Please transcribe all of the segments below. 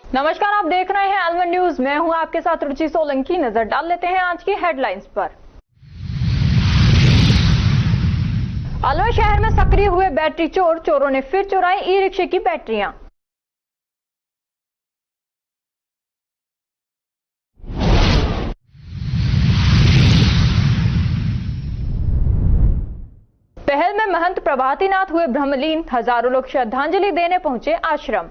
नमस्कार, आप देख रहे हैं अलवर न्यूज। मैं हूं आपके साथ रुचि सोलंकी। नजर डाल लेते हैं आज की हेडलाइंस पर। अलवर शहर में सक्रिय हुए बैटरी चोर। चोरों ने फिर चुराई ई रिक्शे की बैटरियां। पहल में महंत प्रभातीनाथ हुए ब्रह्मलीन। हजारों लोग श्रद्धांजलि देने पहुंचे आश्रम।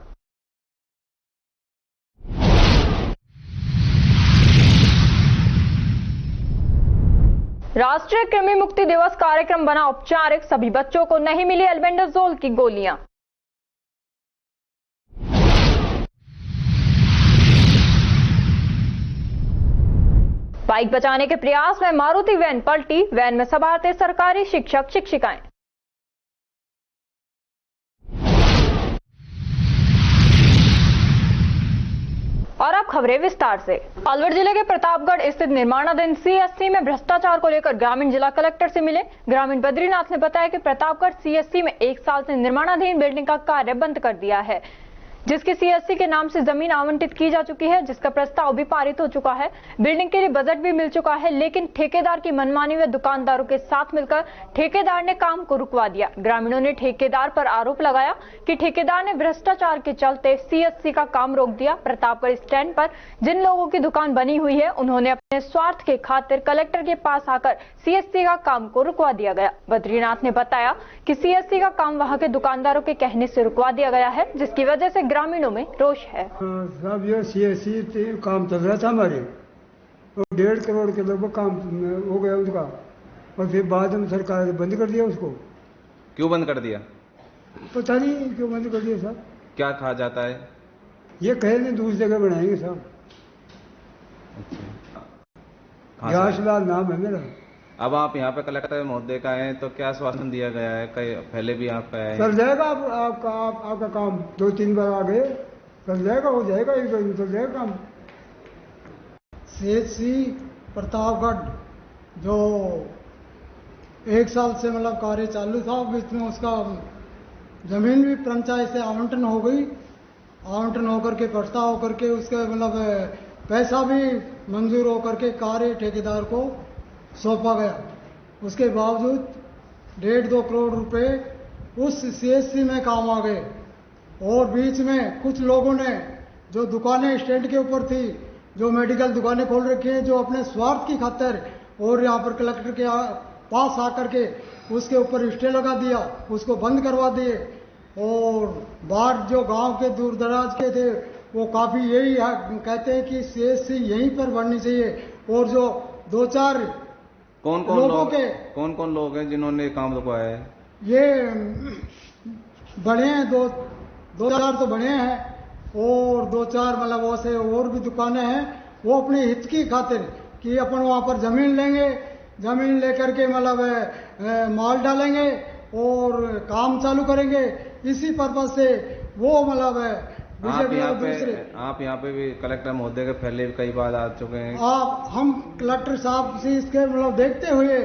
राष्ट्रीय कृमि मुक्ति दिवस कार्यक्रम बना औपचारिक। सभी बच्चों को नहीं मिली एल्बेंडाजोल की गोलियां। बाइक बचाने के प्रयास में मारुति वैन पलटी। वैन में सवार थे सरकारी शिक्षक शिक्षिकाएं। और अब खबरें विस्तार से। अलवर जिले के प्रतापगढ़ स्थित निर्माणाधीन सीएससी में भ्रष्टाचार को लेकर ग्रामीण जिला कलेक्टर से मिले। ग्रामीण बद्रीनाथ ने बताया कि प्रतापगढ़ सीएससी में 1 साल से निर्माणाधीन बिल्डिंग का कार्य बंद कर दिया है, जिसकी सीएससी के नाम से जमीन आवंटित की जा चुकी है, जिसका प्रस्ताव भी पारित हो चुका है। बिल्डिंग के लिए बजट भी मिल चुका है, लेकिन ठेकेदार की मनमानी व दुकानदारों के साथ मिलकर ठेकेदार ने काम को रुकवा दिया। ग्रामीणों ने ठेकेदार पर आरोप लगाया कि ठेकेदार ने भ्रष्टाचार के चलते सीएससी का काम रोक दिया। प्रतापगढ़ स्टैंड पर जिन लोगों की दुकान बनी हुई है, उन्होंने अपने स्वार्थ के खातिर कलेक्टर के पास आकर सीएससी का काम को रुकवा दिया गया। बद्रीनाथ ने बताया कि सीएससी का काम वहां के दुकानदारों के कहने से रुकवा दिया गया है, जिसकी वजह से ग्रामीणों में रोष है। साहब ये सीएससी काम चल रहा था हमारे, तो 1.5 करोड़ के लगभग काम हो गया उसका, और फिर बाद में सरकार ने बंद कर दिया उसको। क्यों बंद कर दिया? पता नहीं क्यों बंद कर दिया साहब। क्या कहा जाता है? ये कहे नहीं दूसरी जगह बनाएंगे साहब। याशलाल नाम है मेरा। अब आप यहाँ पे कलेक्टर महोदय का है, तो क्या आश्वासन दिया गया है? कई पहले भी आप आए चल जाएगा आपका काम। 2-3 बार आ गए, चल जाएगा, हो जाएगा, एक बार चल जाएगा काम। सीएससी प्रतापगढ़ जो 1 साल से मतलब कार्य चालू था, बीच में उसका जमीन भी पंचायत से आवंटन हो गई। आवंटन होकर के प्रस्ताव होकर के उसका मतलब पैसा भी मंजूर होकर के कार्य ठेकेदार को सौंपा गया। उसके बावजूद 1.5-2 करोड़ रुपए उस सीएससी में काम आ गए। और बीच में कुछ लोगों ने जो दुकानें स्टैंड के ऊपर थी, जो मेडिकल दुकानें खोल रखी हैं, जो अपने स्वार्थ की खातिर और यहाँ पर कलेक्टर के पास आकर के उसके ऊपर स्टे लगा दिया, उसको बंद करवा दिए। और बाहर जो गांव के दूर दराज के थे, वो काफ़ी यही कहते हैं कि सीएससी यहीं पर बननी चाहिए। और जो 2-4 कौन कौन लोग हैं जिन्होंने काम रुकवाया है? ये बड़े हैं, 2-4 तो बड़े हैं, और 2-4 मतलब वो से और भी दुकानें हैं। वो अपने हित की खातिर कि अपन वहाँ पर जमीन लेंगे, जमीन लेकर के मतलब माल डालेंगे और काम चालू करेंगे, इसी पर्पज से वो मतलब आप यहाँ पे भी कलेक्टर महोदय के पहले कई बार आ चुके हैं। हम कलेक्टर साहब से इसके मतलब देखते हुए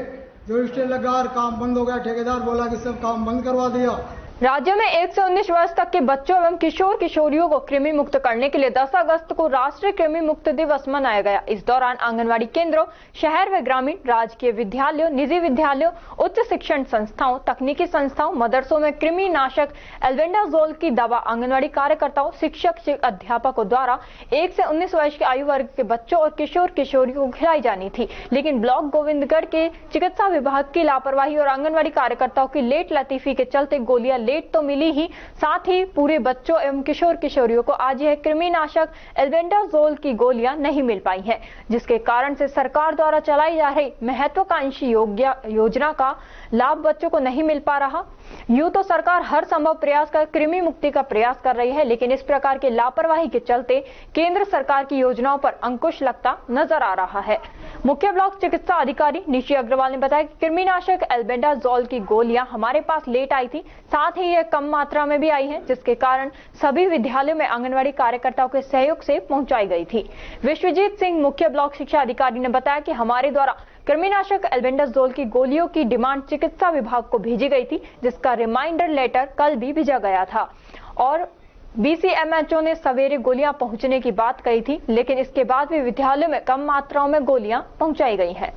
जो स्टे लगा और काम बंद हो गया, ठेकेदार बोला कि सब काम बंद करवा दिया। राज्य में 1 से 19 वर्ष तक के बच्चों एवं किशोर किशोरियों को कृमि मुक्त करने के लिए 10 अगस्त को राष्ट्रीय कृमि मुक्त दिवस मनाया गया। इस दौरान आंगनवाड़ी केंद्रों, शहर व ग्रामीण, राजकीय विद्यालयों, निजी विद्यालयों, उच्च शिक्षण संस्थाओं, तकनीकी संस्थाओं, मदरसों में कृमि नाशक एल्बेंडाजोल की दवा आंगनवाड़ी कार्यकर्ताओं, शिक्षक, अध्यापकों द्वारा 1 से 19 वर्ष की आयु वर्ग के बच्चों और किशोर किशोरियों को खिलाई जानी थी। लेकिन ब्लॉक गोविंदगढ़ के चिकित्सा विभाग की लापरवाही और आंगनवाड़ी कार्यकर्ताओं की लेट लतीफी के चलते गोलियां लेट तो मिली ही, साथ ही पूरे बच्चों एवं किशोर किशोरियों को आज यह कृमिनाशक एल्बेंडाजोल की गोलियां नहीं मिल पाई हैं, जिसके कारण से सरकार द्वारा चलाई जा रही महत्वाकांक्षी योजना का लाभ बच्चों को नहीं मिल पा रहा। यूं तो सरकार हर संभव प्रयास कर कृमि मुक्ति का प्रयास कर रही है, लेकिन इस प्रकार के लापरवाही के चलते केंद्र सरकार की योजनाओं पर अंकुश लगता नजर आ रहा है। मुख्य ब्लॉक चिकित्सा अधिकारी निशी अग्रवाल ने बताया कि कृमिनाशक एल्बेंडाजोल की गोलियां हमारे पास लेट आई थी, साथ ही यह कम मात्रा में भी आई है, जिसके कारण सभी विद्यालयों में आंगनवाड़ी कार्यकर्ताओं के सहयोग से पहुंचाई गई थी। विश्वजीत सिंह मुख्य ब्लॉक शिक्षा अधिकारी ने बताया कि हमारे द्वारा कृमिनाशक एल्बेंडाजोल की गोलियों की डिमांड चिकित्सा विभाग को भेजी गई थी, जिसका रिमाइंडर लेटर कल भी भेजा गया था। और बीसीएमएचओ ने सवेरे गोलियां पहुंचने की बात कही थी, लेकिन इसके बाद भी विद्यालयों में कम मात्राओं में गोलियां पहुंचाई गई हैं।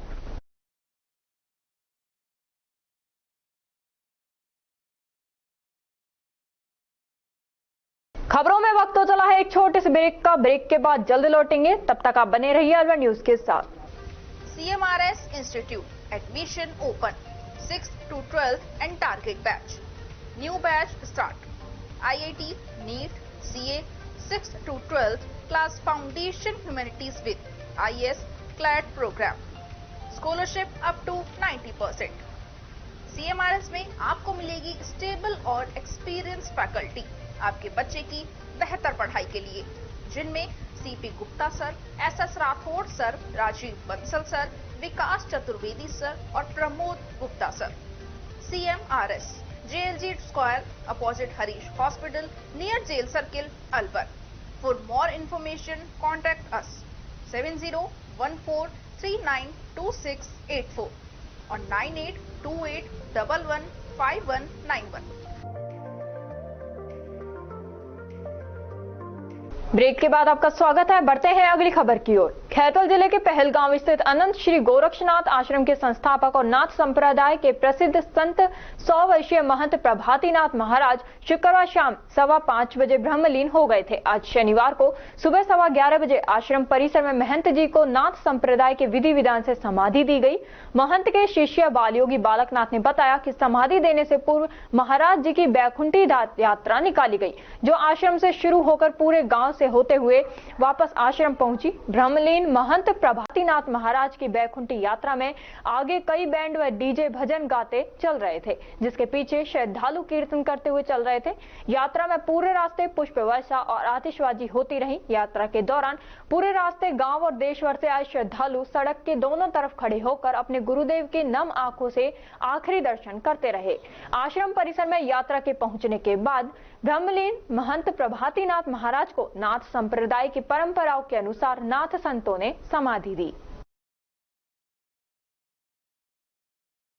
खबरों में वक्त हो चला है एक छोटे से ब्रेक का। ब्रेक के बाद जल्द लौटेंगे, तब तक आप बने रहिए अलवर न्यूज के साथ। CMRS Institute admission open 6th to 12th and target batch. New batch start. IIT, NEET, CA 6th to 12th class foundation humanities with IS CLAT program. Scholarship up to 90%. CMRS में आपको मिलेगी stable और experience faculty आपके बच्चे की बेहतर पढ़ाई के लिए, जिनमें CP Gupta sir, SS Rathore sir, Rajeev Bansal sir, Vikas Chaturvedi sir और Pramod Gupta sir. CMRS JLG square opposite Harish hospital near jail circle Alwar. For more information contact us 7014392684 और 9828115191। ब्रेक के बाद आपका स्वागत है। बढ़ते हैं अगली खबर की ओर। खैरथल जिले के पहलगांव स्थित अनंत श्री गोरक्षनाथ आश्रम के संस्थापक और नाथ संप्रदाय के प्रसिद्ध संत 100 वर्षीय महंत प्रभातीनाथ महाराज शुक्रवार शाम 5:15 बजे ब्रह्मलीन हो गए थे। आज शनिवार को सुबह 11:15 बजे आश्रम परिसर में महंत जी को नाथ संप्रदाय के विधि विधान से समाधि दी गई। महंत के शिष्य बालयोगी बालकनाथ ने बताया कि समाधि देने से पूर्व महाराज जी की बैकुंठी यात्रा निकाली गई, जो आश्रम से शुरू होकर पूरे गांव से होते हुए वापस आश्रम पहुंची। ब्रह्मलीन महंत प्रभातीनाथ महाराज की बैकुंठी यात्रा में आगे कई बैंड व डीजे भजन गाते चल रहे थे, जिसके पीछे श्रद्धालु कीर्तन करते हुए चल रहे थे। यात्रा में पूरे रास्ते पुष्प वर्षा और आतिशबाजी होती रही। यात्रा के दौरान पूरे रास्ते गांव और देश भर से आए श्रद्धालु सड़क के दोनों तरफ खड़े होकर अपने गुरुदेव के नम आंखों से आखिरी दर्शन करते रहे। आश्रम परिसर में यात्रा के पहुंचने के बाद ब्रह्मलीन महंत प्रभातीनाथ महाराज को नाथ संप्रदाय की परंपराओं के अनुसार नाथ संतों ने समाधि दी।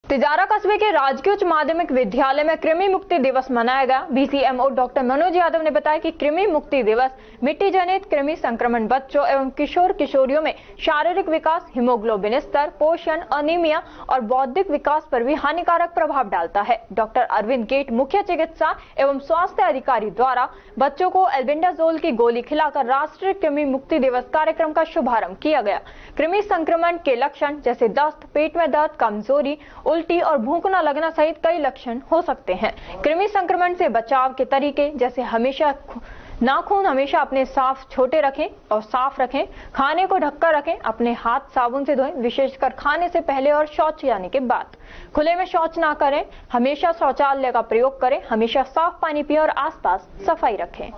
तिजारा कस्बे के राजकीय उच्च माध्यमिक विद्यालय में कृमि मुक्ति दिवस मनाया गया। बीसीएमओ डॉक्टर मनोज यादव ने बताया कि कृमि मुक्ति दिवस मिट्टी जनित कृमि संक्रमण बच्चों एवं किशोर किशोरियों में शारीरिक विकास, हीमोग्लोबिन स्तर, पोषण, अनीमिया और बौद्धिक विकास पर भी हानिकारक प्रभाव डालता है। डॉक्टर अरविंद गेट, मुख्य चिकित्सा एवं स्वास्थ्य अधिकारी द्वारा बच्चों को एल्बेंडाजोल की गोली खिलाकर राष्ट्रीय कृमि मुक्ति दिवस कार्यक्रम का शुभारंभ किया गया। कृमि संक्रमण के लक्षण जैसे दस्त, पेट में दर्द, कमजोरी, उल्टी और भूख न लगना सहित कई लक्षण हो सकते हैं। कृमि संक्रमण से बचाव के तरीके जैसे नाखून हमेशा अपने साफ छोटे रखें और साफ रखें, खाने को ढककर रखें, अपने हाथ साबुन से धोएं, विशेषकर खाने से पहले और शौच जाने के बाद। खुले में शौच ना करें, हमेशा शौचालय का प्रयोग करें, हमेशा साफ पानी पिएं और आसपास सफाई रखें।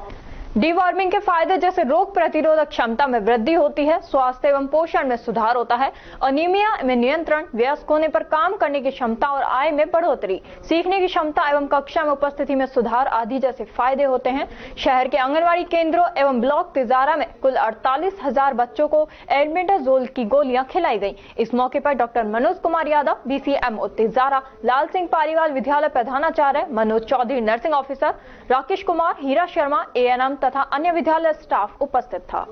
डिवॉर्मिंग के फायदे जैसे रोग प्रतिरोधक क्षमता में वृद्धि होती है, स्वास्थ्य एवं पोषण में सुधार होता है, अनीमिया में नियंत्रण, वयस्क होने पर काम करने की क्षमता और आय में बढ़ोतरी, सीखने की क्षमता एवं कक्षा में उपस्थिति में सुधार आदि जैसे फायदे होते हैं। शहर के आंगनवाड़ी केंद्रों एवं ब्लॉक तिजारा में कुल 48,000 बच्चों को एल्बेंडाजोल की गोलियां खिलाई गई। इस मौके पर डॉक्टर मनोज कुमार यादव, बीसीएमओ तिजारा, लाल सिंह पारीवाल विद्यालय प्रधानाचार्य, मनोज चौधरी नर्सिंग ऑफिसर, राकेश कुमार, हीरा शर्मा ANM तथा अन्य विद्यालय स्टाफ उपस्थित था।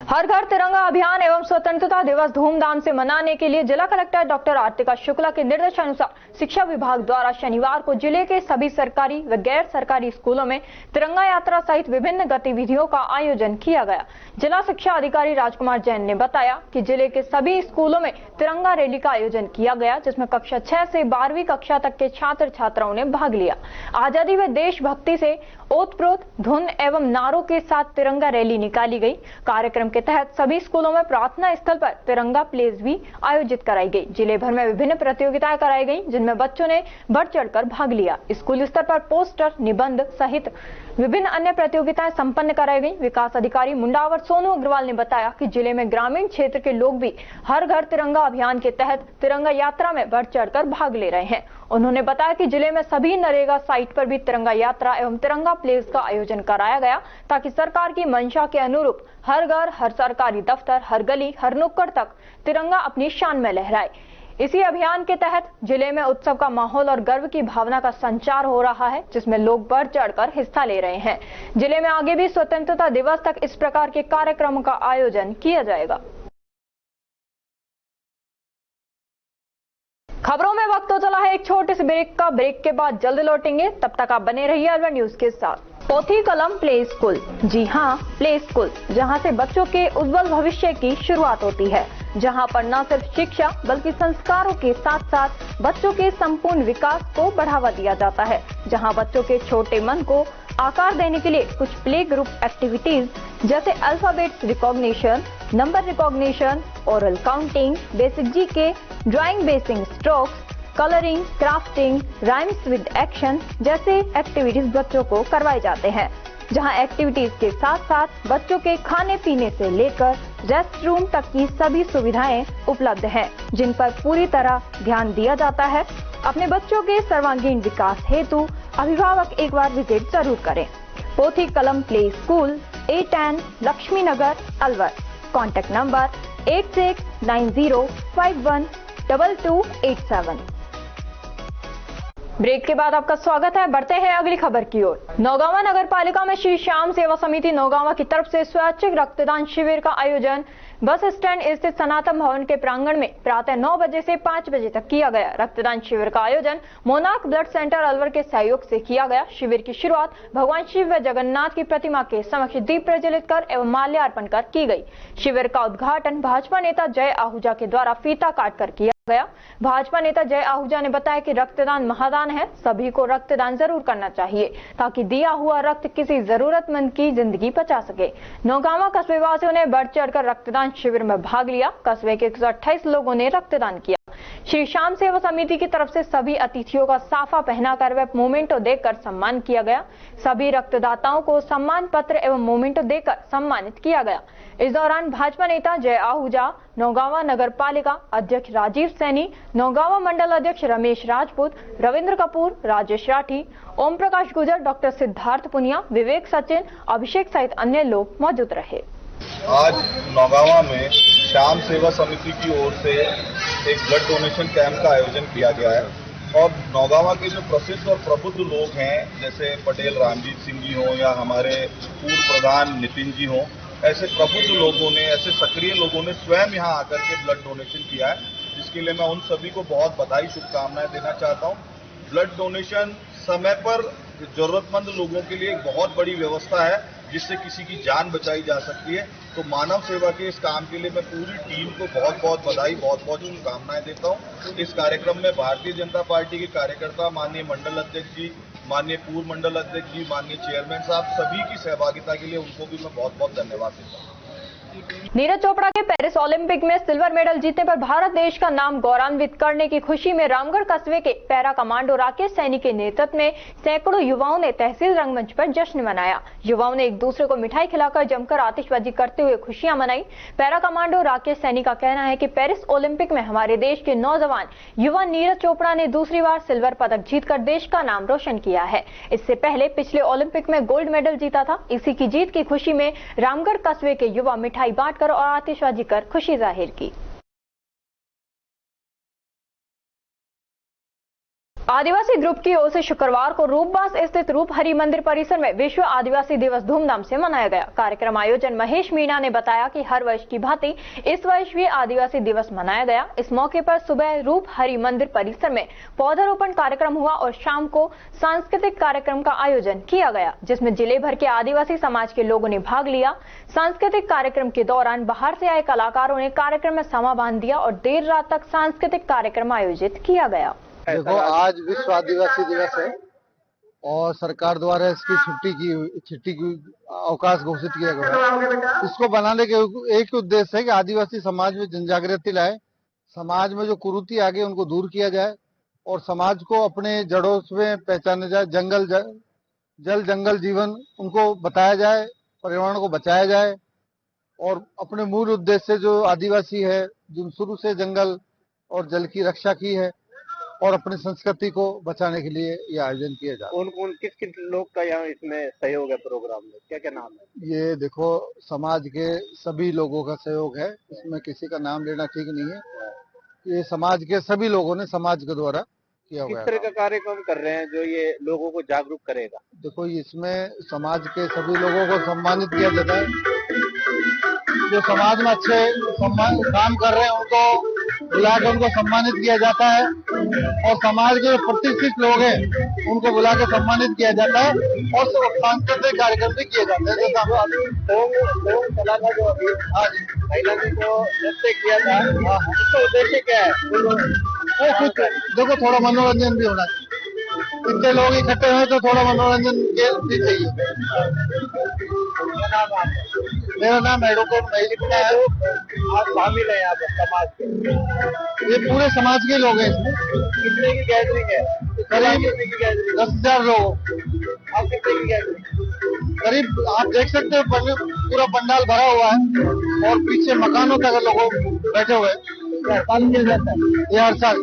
हर घर तिरंगा अभियान एवं स्वतंत्रता दिवस धूमधाम से मनाने के लिए जिला कलेक्टर डॉक्टर आर्तिका शुक्ला के निर्देशानुसार शिक्षा विभाग द्वारा शनिवार को जिले के सभी सरकारी व गैर सरकारी स्कूलों में तिरंगा यात्रा सहित विभिन्न गतिविधियों का आयोजन किया गया। जिला शिक्षा अधिकारी राजकुमार जैन ने बताया कि जिले के सभी स्कूलों में तिरंगा रैली का आयोजन किया गया, जिसमें कक्षा 6 से 12वीं कक्षा तक के छात्र छात्राओं ने भाग लिया। आजादी व देशभक्ति से ओतप्रोत धुन एवं नारों के साथ तिरंगा रैली निकाली गई। कार्यक्रम के तहत सभी स्कूलों में प्रार्थना स्थल पर तिरंगा प्लेस भी आयोजित कराई गई। जिले भर में विभिन्न प्रतियोगिताएं कराई गई, जिनमें बच्चों ने बढ़ चढ़कर भाग लिया। स्कूल स्तर पर पोस्टर, निबंध सहित विभिन्न अन्य प्रतियोगिताएं संपन्न कराई गई। विकास अधिकारी मुंडावर सोनू अग्रवाल ने बताया कि जिले में ग्रामीण क्षेत्र के लोग भी हर घर तिरंगा अभियान के तहत तिरंगा यात्रा में बढ़ चढ़कर भाग ले रहे हैं। उन्होंने बताया कि जिले में सभी नरेगा साइट पर भी तिरंगा यात्रा एवं तिरंगा प्लेस का आयोजन कराया गया, ताकि सरकार की मंशा के अनुरूप हर घर, हर सरकारी दफ्तर, हर गली, हर नुक्कड़ तक तिरंगा अपनी शान में लहराए। इसी अभियान के तहत जिले में उत्सव का माहौल और गर्व की भावना का संचार हो रहा है, जिसमें लोग बढ़ चढ़कर हिस्सा ले रहे हैं। जिले में आगे भी स्वतंत्रता दिवस तक इस प्रकार के कार्यक्रमों का आयोजन किया जाएगा। खबरों में वक्त तो चला है एक छोटे से ब्रेक का। ब्रेक के बाद जल्द लौटेंगे, तब तक आप बने रहिए अलवर न्यूज के साथ। पोथी कलम प्ले स्कूल, जी हां, प्ले स्कूल, जहां से बच्चों के उज्जवल भविष्य की शुरुआत होती है, जहां पर न सिर्फ शिक्षा बल्कि संस्कारों के साथ साथ बच्चों के संपूर्ण विकास को बढ़ावा दिया जाता है, जहां बच्चों के छोटे मन को आकार देने के लिए कुछ प्ले ग्रुप एक्टिविटीज जैसे alphabets recognition, number recognition, oral counting, basic GK, drawing basic strokes, colouring, crafting, rhymes with action जैसे एक्टिविटीज बच्चों को करवाए जाते हैं, जहां एक्टिविटीज के साथ साथ बच्चों के खाने पीने से लेकर रेस्ट रूम तक की सभी सुविधाएं उपलब्ध हैं, जिन पर पूरी तरह ध्यान दिया जाता है। अपने बच्चों के सर्वांगीण विकास हेतु अभिभावक एक बार विजिट जरूर करें। Pothi Kalam play school, A10 Laxmi Nagar, Alwar. Contact number 8690512287। Break के बाद आपका स्वागत है। बढ़ते हैं अगली खबर की ओर। नौगावा नगर पालिका में श्री श्याम सेवा समिति नौगावा की तरफ से स्वैच्छिक रक्तदान शिविर का आयोजन बस स्टैंड स्थित सनातन भवन के प्रांगण में प्रातः 9 बजे से 5 बजे तक किया गया। रक्तदान शिविर का आयोजन मोनार्क ब्लड सेंटर अलवर के सहयोग से किया गया। शिविर की शुरुआत भगवान शिव व जगन्नाथ की प्रतिमा के समक्ष दीप प्रज्वलित कर एवं माल्यार्पण कर की गई। शिविर का उद्घाटन भाजपा नेता जय आहूजा के द्वारा फीता काटकर किया गया। भाजपा नेता जय आहूजा ने बताया कि रक्तदान महादान है, सभी को रक्तदान जरूर करना चाहिए ताकि दिया हुआ रक्त किसी जरूरतमंद की जिंदगी बचा सके। नौगावा कस्बे वासियों ने बढ़ चढ़कर रक्तदान शिविर में भाग लिया। कस्बे के 128 लोगों ने रक्तदान किया। श्री श्याम सेवा समिति की तरफ से सभी अतिथियों का साफा पहनाकर व मोमेंटो देकर सम्मान किया गया। सभी रक्तदाताओं को सम्मान पत्र एवं मोमेंटो देकर सम्मानित किया गया। इस दौरान भाजपा नेता जय आहूजा, नौगावा नगर पालिका अध्यक्ष राजीव सैनी, नौगावा मंडल अध्यक्ष रमेश राजपूत, रविंद्र कपूर, राजेश राठी, ओम प्रकाश गुजर, डॉक्टर सिद्धार्थ पुनिया, विवेक सचिन, अभिषेक सहित अन्य लोग मौजूद रहे। आज नौगावा में श्याम सेवा समिति की ओर से एक ब्लड डोनेशन कैंप का आयोजन किया गया है और नौगावा के जो प्रसिद्ध और प्रबुद्ध लोग हैं, जैसे पटेल रामजीत सिंह जी हों या हमारे पूर्व प्रधान नितिन जी हों, ऐसे प्रबुद्ध लोगों ने, ऐसे सक्रिय लोगों ने स्वयं यहाँ आकर के ब्लड डोनेशन किया है, जिसके लिए मैं उन सभी को बहुत बधाई, शुभकामनाएं देना चाहता हूँ। ब्लड डोनेशन समय पर जरूरतमंद लोगों के लिए एक बहुत बड़ी व्यवस्था है, जिससे किसी की जान बचाई जा सकती है। तो मानव सेवा के इस काम के लिए मैं पूरी टीम को बहुत बहुत बधाई, बहुत बहुत शुभकामनाएं देता हूं। इस कार्यक्रम में भारतीय जनता पार्टी के कार्यकर्ता, माननीय मंडल अध्यक्ष जी, माननीय पूर्व मंडल अध्यक्ष जी, माननीय चेयरमैन साहब, सभी की सहभागिता के लिए उनको भी मैं बहुत बहुत धन्यवाद देता हूँ। नीरज चोपड़ा के पेरिस ओलंपिक में सिल्वर मेडल जीतने पर भारत देश का नाम गौरवान्वित करने की खुशी में रामगढ़ कस्बे के पैरा कमांडो राकेश सैनी के नेतृत्व में सैकड़ों युवाओं ने तहसील रंगमंच पर जश्न मनाया। युवाओं ने एक दूसरे को मिठाई खिलाकर जमकर आतिशबाजी करते हुए खुशियां मनाई। पैरा कमांडो राकेश सैनी का कहना है कि पेरिस ओलंपिक में हमारे देश के नौजवान युवा नीरज चोपड़ा ने दूसरी बार सिल्वर पदक जीतकर देश का नाम रोशन किया है। इससे पहले पिछले ओलंपिक में गोल्ड मेडल जीता था। इसी की जीत की खुशी में रामगढ़ कस्बे के युवा मिठाई बांटकर और आतिशबाजी कर खुशी जाहिर की। आदिवासी ग्रुप की ओर से शुक्रवार को रूपबास स्थित रूप हरि मंदिर परिसर में विश्व आदिवासी दिवस धूमधाम से मनाया गया। कार्यक्रम आयोजन महेश मीणा ने बताया कि हर वर्ष की भांति इस वर्ष भी आदिवासी दिवस मनाया गया। इस मौके पर सुबह रूप हरि मंदिर परिसर में पौधारोपण कार्यक्रम हुआ और शाम को सांस्कृतिक कार्यक्रम का आयोजन किया गया, जिसमें जिले भर के आदिवासी समाज के लोगों ने भाग लिया। सांस्कृतिक कार्यक्रम के दौरान बाहर से आए कलाकारों ने कार्यक्रम में समा बांध दिया और देर रात तक सांस्कृतिक कार्यक्रम आयोजित किया गया। देखो, आज विश्व आदिवासी दिवस है और सरकार द्वारा इसकी छुट्टी की अवकाश घोषित किया गया है। इसको बनाने के एक उद्देश्य है कि आदिवासी समाज में जनजागृति लाए, समाज में जो कुरीति आ गई उनको दूर किया जाए और समाज को अपने जड़ों में पहचाना जाए। जल जंगल जीवन उनको बताया जाए, पर्यावरण को बचाया जाए और अपने मूल उद्देश्य से जो आदिवासी है, जो शुरू से जंगल और जल की रक्षा की है और अपनी संस्कृति को बचाने के लिए यह आयोजन किया जाता है। कौन किस लोग का यहाँ इसमें सहयोग है? प्रोग्राम में क्या क्या नाम है? ये देखो, समाज के सभी लोगों का सहयोग है, इसमें किसी का नाम लेना ठीक नहीं है। ये समाज के सभी लोगों ने समाज के द्वारा किया किस हुआ तरह है। का कार्यक्रम कर रहे हैं जो ये लोगों को जागरूक करेगा? देखो, इसमें समाज के सभी लोगों को सम्मानित किया जाता है। जो समाज में अच्छे काम कर रहे हैं उनको बुलाकर उनको सम्मानित किया जाता है, और समाज के जो प्रतिष्ठित लोग हैं उनको बुलाकर सम्मानित किया जाता है, और सांस्कृतिक कार्यक्रम भी किए जाते हैं। जैसा कला का जो अभी महिला ने जो नृत्य किया था, उसका उद्देश्य क्या है? देखो, थोड़ा मनोरंजन भी होना चाहिए। इतने लोग इकट्ठे हुए तो थोड़ा मनोरंजन भी चाहिए। मेरा नाम एडवोकेट महेश है। आप शामिल है यहाँ पर समाज के? ये पूरे समाज के लोग हैं। कितने की गैदरिंग है? करीब 10,000 लोग। आप कितने की गैदरिंग? करीब आप देख सकते हो, पूरा पंडाल भरा हुआ है और पीछे मकानों तक लोग बैठे हुए हैं। ये हर साल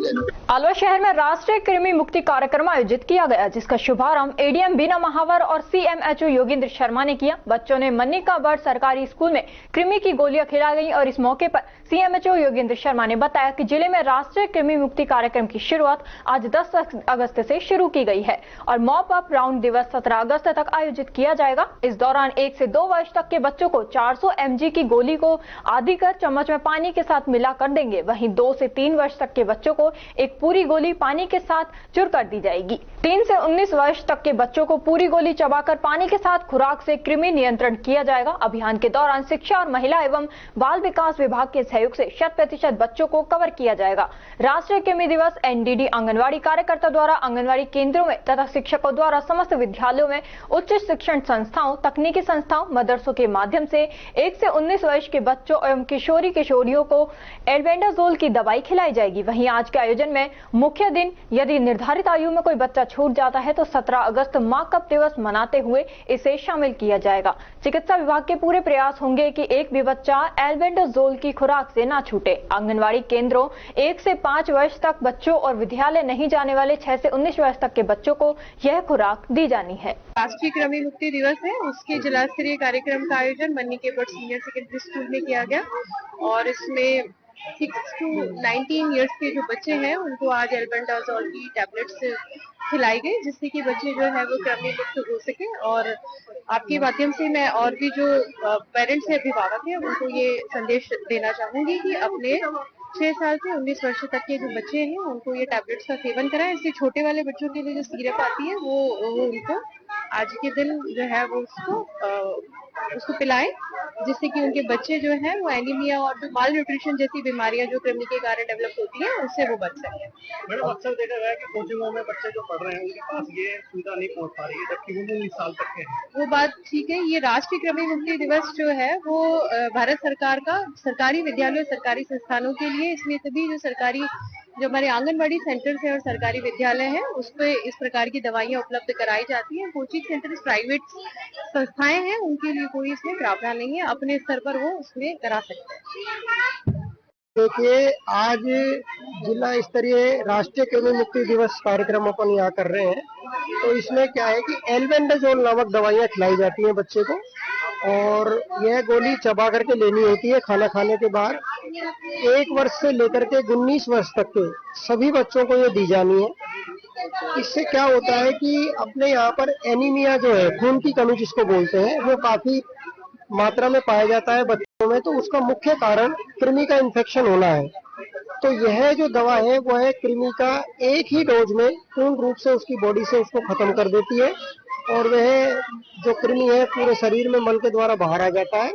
अलवर शहर में राष्ट्रीय कृमि मुक्ति कार्यक्रम आयोजित किया गया, जिसका शुभारंभ एडीएम बीना महावर और सीएमएचओ योगेंद्र शर्मा ने किया। बच्चों ने मन्निका बर्ड सरकारी स्कूल में कृमि की गोलियां खिलाई गई और इस मौके पर सीएमएचओ योगेंद्र शर्मा ने बताया कि जिले में राष्ट्रीय कृमि मुक्ति कार्यक्रम की शुरुआत आज 10 अगस्त से शुरू की गई है और मॉप अप राउंड दिवस 17 अगस्त तक आयोजित किया जाएगा। इस दौरान 1 से 2 वर्ष तक के बच्चों को 400 mg की गोली को आधी कर चम्मच में पानी के साथ मिला कर देंगे। वहीं 2 से 3 वर्ष तक के बच्चों को एक पूरी गोली पानी के साथ चुर कर दी जाएगी। 3 से 19 वर्ष तक के बच्चों को पूरी गोली चबाकर पानी के साथ खुराक से कृमि नियंत्रण किया जाएगा। अभियान के दौरान शिक्षा और महिला एवं बाल विकास विभाग के सहयोग से 100% बच्चों को कवर किया जाएगा। राष्ट्रीय कृमि दिवस एनडीडी आंगनवाड़ी कार्यकर्ता द्वारा आंगनवाड़ी केंद्रों में तथा शिक्षकों द्वारा समस्त विद्यालयों में, उच्च शिक्षण संस्थाओं, तकनीकी संस्थाओं, मदरसों के माध्यम से 1 से 19 वर्ष के बच्चों एवं किशोरियों को एल्बेंडाजोल की दवाई खिलाई जाएगी। वहीं आज के आयोजन में मुख्य दिन, यदि निर्धारित आयु में कोई बच्चा छूट जाता है तो 17 अगस्त मां कप दिवस मनाते हुए इसे शामिल किया जाएगा। चिकित्सा विभाग के पूरे प्रयास होंगे कि एक भी बच्चा एल्बेंडाजोल की खुराक से ना छूटे। आंगनवाड़ी केंद्रों 1 से 5 वर्ष तक बच्चों और विद्यालय नहीं जाने वाले 6 से 19 वर्ष तक के बच्चों को यह खुराक दी जानी है। राष्ट्रीय कृमि मुक्ति दिवस है, उसके जिला स्तरीय कार्यक्रम का आयोजन मन्निका बर्ड सीनियर सेकेंडरी स्कूल में किया गया और इसमें 6 to 19 इयर्स के जो बच्चे हैं उनको आज एल्बेंडाजोल की टैबलेट्स खिलाई गई, जिससे कि बच्चे जो है वो कृमि मुक्त हो सके। और आपके माध्यम से मैं और भी जो पेरेंट्स हैं, अभिभावक हैं, उनको ये संदेश देना चाहूंगी कि अपने 6 साल से 19 वर्ष तक के जो बच्चे हैं उनको ये टैबलेट्स का सेवन कराएं। इससे छोटे वाले बच्चों के लिए जो सिरप आती है वो उनको आज के दिन जो है वो उसको पिलाएं, जिससे कि उनके बच्चे जो है वो एनीमिया और जो माल न्यूट्रिशन जैसी बीमारियां जो कृमि के कारण डेवलप होती है उससे वो बच सके। मैडम, अक्सर देखा गया है कि कोचिंगों में बच्चे जो पढ़ रहे हैं उनके पास ये सुविधा नहीं पहुंच पा रही है, जबकि वो 19 साल तक के हैं। वो बात ठीक है। ये राष्ट्रीय कृमि मुक्ति दिवस जो है वो भारत सरकार का सरकारी विद्यालय, सरकारी संस्थानों के लिए, इसमें सभी जो सरकारी जो हमारे आंगनवाड़ी सेंटर्स हैं और सरकारी विद्यालय हैं उस पे इस प्रकार की दवाइयां उपलब्ध कराई जाती हैं। कोचिंग सेंटर प्राइवेट संस्थाएं हैं, उनके लिए कोई इसमें प्रावधान नहीं है, अपने स्तर पर वो उसमें करा सकते हैं। देखिए, आज जिला स्तरीय राष्ट्रीय कृमि मुक्ति दिवस कार्यक्रम अपन यहाँ कर रहे हैं, तो इसमें क्या है कि एल्बेंडाजोल नामक दवाइयाँ खिलाई जाती हैं बच्चे को और यह गोली चबा करके लेनी होती है खाना खाने के बाद। 1 वर्ष से लेकर के 19 वर्ष तक के सभी बच्चों को ये दी जानी है। इससे क्या होता है कि अपने यहाँ पर एनीमिया जो है, खून की कमी जिसको बोलते हैं, वो काफी मात्रा में पाया जाता है बच्चों में, तो उसका मुख्य कारण कृमि का इन्फेक्शन होना है। तो यह जो दवा है वो है कृमि का एक ही डोज में पूर्ण रूप से उसकी बॉडी से उसको खत्म कर देती है और वह जो कृमि है पूरे शरीर में मल के द्वारा बाहर आ जाता है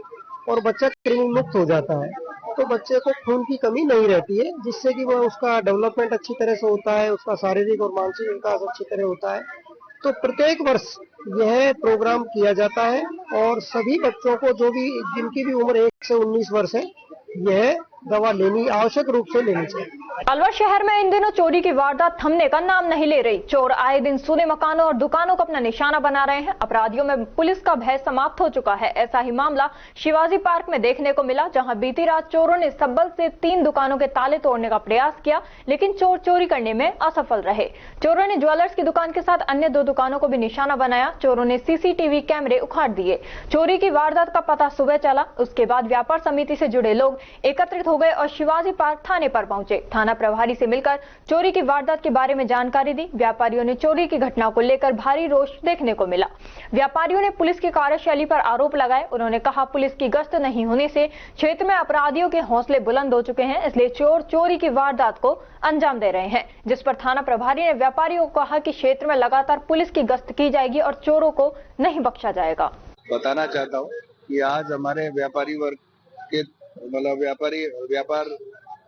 और बच्चा कृमि मुक्त हो जाता है। तो बच्चे को खून की कमी नहीं रहती है, जिससे कि वह उसका डेवलपमेंट अच्छी तरह से होता है, उसका शारीरिक और मानसिक विकास अच्छी तरह होता है। तो प्रत्येक वर्ष यह प्रोग्राम किया जाता है और सभी बच्चों को जिनकी भी उम्र 1 से 19 वर्ष है, यह दवा लेनी आवश्यक रूप से लेनी चाहिए। अलवर शहर में इन दिनों चोरी की वारदात थमने का नाम नहीं ले रही। चोर आए दिन सूने मकानों और दुकानों को अपना निशाना बना रहे हैं। अपराधियों में पुलिस का भय समाप्त हो चुका है। ऐसा ही मामला शिवाजी पार्क में देखने को मिला, जहां बीती रात चोरों ने सब्बल से 3 दुकानों के ताले तोड़ने का प्रयास किया, लेकिन चोर चोरी करने में असफल रहे। चोरों ने ज्वेलर्स की दुकान के साथ अन्य 2 दुकानों को भी निशाना बनाया। चोरों ने सीसीटीवी कैमरे उखाड़ दिए। चोरी की वारदात का पता सुबह चला, उसके बाद व्यापार समिति से जुड़े लोग एकत्रित हो गए और शिवाजी पार्क थाने पर पहुंचे। थाना थाना प्रभारी से मिलकर चोरी की वारदात के बारे में जानकारी दी। व्यापारियों ने चोरी की घटना को लेकर भारी रोष देखने को मिला। व्यापारियों ने पुलिस की कार्यशैली पर आरोप लगाए। उन्होंने कहा, पुलिस की गश्त नहीं होने से क्षेत्र में अपराधियों के हौसले बुलंद हो चुके हैं, इसलिए चोर चोरी की वारदात को अंजाम दे रहे हैं। जिस पर थाना प्रभारी ने व्यापारियों को कहा कि क्षेत्र में लगातार पुलिस की गश्त की जाएगी और चोरों को नहीं बख्शा जाएगा। बताना चाहता हूँ कि आज हमारे व्यापारी वर्ग के मतलब